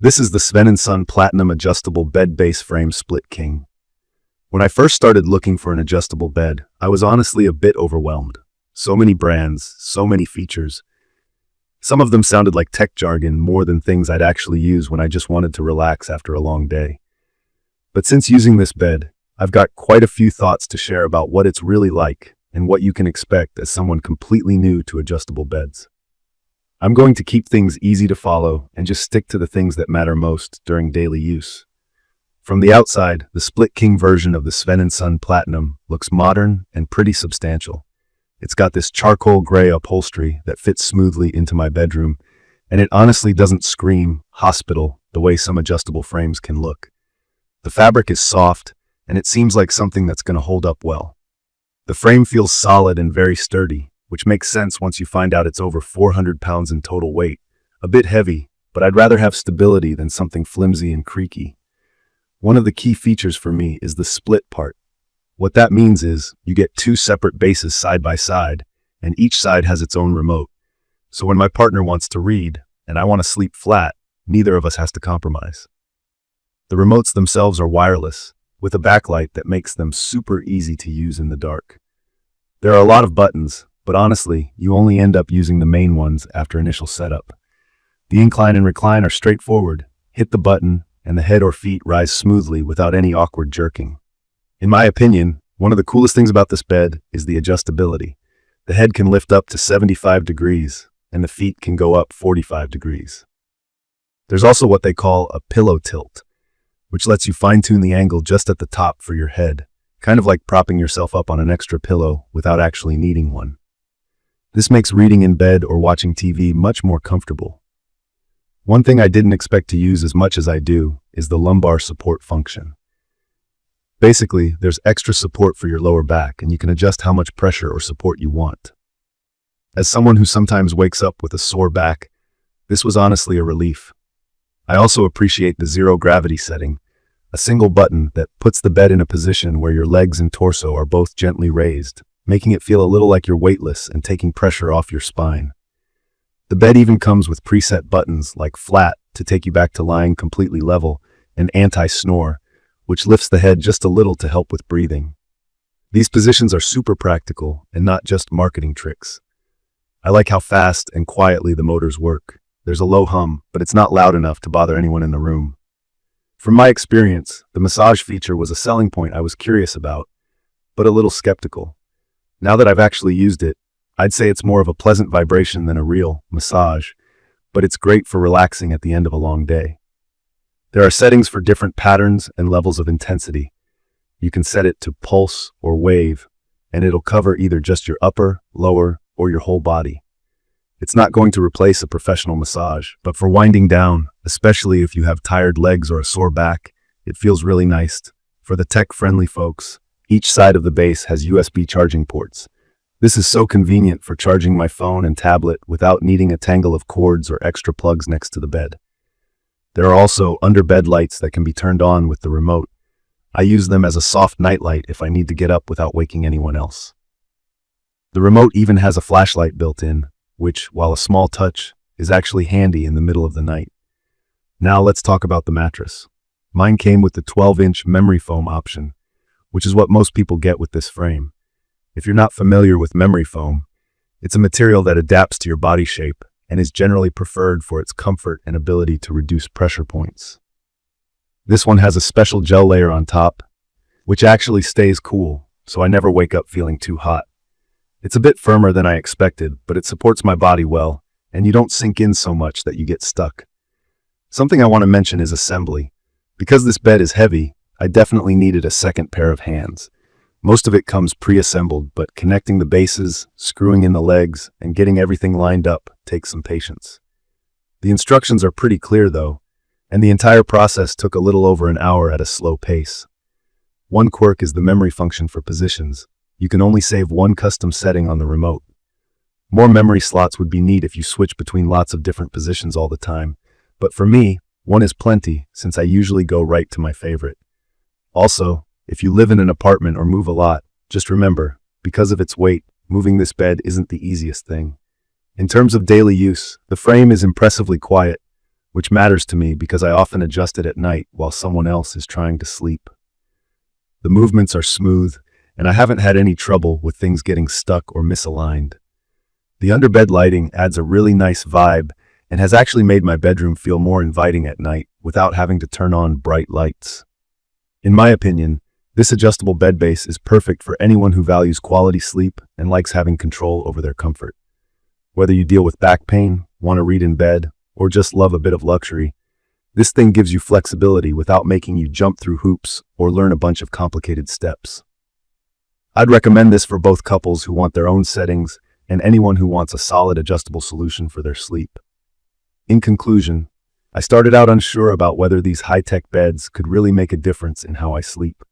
This is the Sven & Son Platinum Adjustable Bed Base Frame Split King. When I first started looking for an adjustable bed, I was honestly a bit overwhelmed. So many brands, so many features. Some of them sounded like tech jargon more than things I'd actually use when I just wanted to relax after a long day. But since using this bed, I've got quite a few thoughts to share about what it's really like and what you can expect as someone completely new to adjustable beds. I'm going to keep things easy to follow and just stick to the things that matter most during daily use. From the outside, the Split King version of the Sven & Son Platinum looks modern and pretty substantial. It's got this charcoal gray upholstery that fits smoothly into my bedroom, and it honestly doesn't scream hospital the way some adjustable frames can look. The fabric is soft, and it seems like something that's going to hold up well. The frame feels solid and very sturdy, which makes sense once you find out it's over 400 pounds in total weight. A bit heavy, but I'd rather have stability than something flimsy and creaky. One of the key features for me is the split part. What that means is you get two separate bases side by side, and each side has its own remote. So when my partner wants to read, and I want to sleep flat, neither of us has to compromise. The remotes themselves are wireless, with a backlight that makes them super easy to use in the dark. There are a lot of buttons, but honestly, you only end up using the main ones after initial setup. The incline and recline are straightforward. Hit the button, and the head or feet rise smoothly without any awkward jerking. In my opinion, one of the coolest things about this bed is the adjustability. The head can lift up to 75 degrees, and the feet can go up 45 degrees. There's also what they call a pillow tilt, which lets you fine-tune the angle just at the top for your head, kind of like propping yourself up on an extra pillow without actually needing one. This makes reading in bed or watching TV much more comfortable. One thing I didn't expect to use as much as I do is the lumbar support function. Basically, there's extra support for your lower back, and you can adjust how much pressure or support you want. As someone who sometimes wakes up with a sore back, this was honestly a relief. I also appreciate the zero gravity setting, a single button that puts the bed in a position where your legs and torso are both gently raised, making it feel a little like you're weightless and taking pressure off your spine. The bed even comes with preset buttons like flat to take you back to lying completely level and anti-snore, which lifts the head just a little to help with breathing. These positions are super practical and not just marketing tricks. I like how fast and quietly the motors work. There's a low hum, but it's not loud enough to bother anyone in the room. From my experience, the massage feature was a selling point I was curious about, but a little skeptical. Now that I've actually used it, I'd say it's more of a pleasant vibration than a real massage, but it's great for relaxing at the end of a long day. There are settings for different patterns and levels of intensity. You can set it to pulse or wave, and it'll cover either just your upper, lower, or your whole body. It's not going to replace a professional massage, but for winding down, especially if you have tired legs or a sore back, it feels really nice. For the tech-friendly folks, each side of the base has USB charging ports. This is so convenient for charging my phone and tablet without needing a tangle of cords or extra plugs next to the bed. There are also under-bed lights that can be turned on with the remote. I use them as a soft nightlight if I need to get up without waking anyone else. The remote even has a flashlight built in, which, while a small touch, is actually handy in the middle of the night. Now let's talk about the mattress. Mine came with the 12-inch memory foam option, which is what most people get with this frame. If you're not familiar with memory foam, it's a material that adapts to your body shape and is generally preferred for its comfort and ability to reduce pressure points. This one has a special gel layer on top, which actually stays cool, so I never wake up feeling too hot. It's a bit firmer than I expected, but it supports my body well, and you don't sink in so much that you get stuck. Something I want to mention is assembly. Because this bed is heavy, I definitely needed a second pair of hands. Most of it comes pre-assembled, but connecting the bases, screwing in the legs, and getting everything lined up takes some patience. The instructions are pretty clear though, and the entire process took a little over an hour at a slow pace. One quirk is the memory function for positions. You can only save one custom setting on the remote. More memory slots would be neat if you switch between lots of different positions all the time, but for me, one is plenty since I usually go right to my favorite. Also, if you live in an apartment or move a lot, just remember, because of its weight, moving this bed isn't the easiest thing. In terms of daily use, the frame is impressively quiet, which matters to me because I often adjust it at night while someone else is trying to sleep. The movements are smooth, and I haven't had any trouble with things getting stuck or misaligned. The underbed lighting adds a really nice vibe and has actually made my bedroom feel more inviting at night without having to turn on bright lights. In my opinion, this adjustable bed base is perfect for anyone who values quality sleep and likes having control over their comfort. Whether you deal with back pain, want to read in bed, or just love a bit of luxury, this thing gives you flexibility without making you jump through hoops or learn a bunch of complicated steps. I'd recommend this for both couples who want their own settings and anyone who wants a solid adjustable solution for their sleep. In conclusion, I started out unsure about whether these high-tech beds could really make a difference in how I sleep.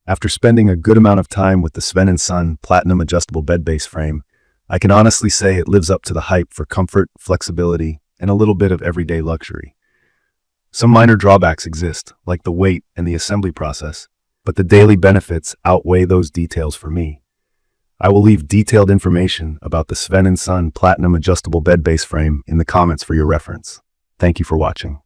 After spending a good amount of time with the Sven & Son Platinum Adjustable Bed Base frame, I can honestly say it lives up to the hype for comfort, flexibility, and a little bit of everyday luxury. Some minor drawbacks exist, like the weight and the assembly process, but the daily benefits outweigh those details for me. I will leave detailed information about the Sven & Son Platinum Adjustable Bed Base frame in the comments for your reference. Thank you for watching.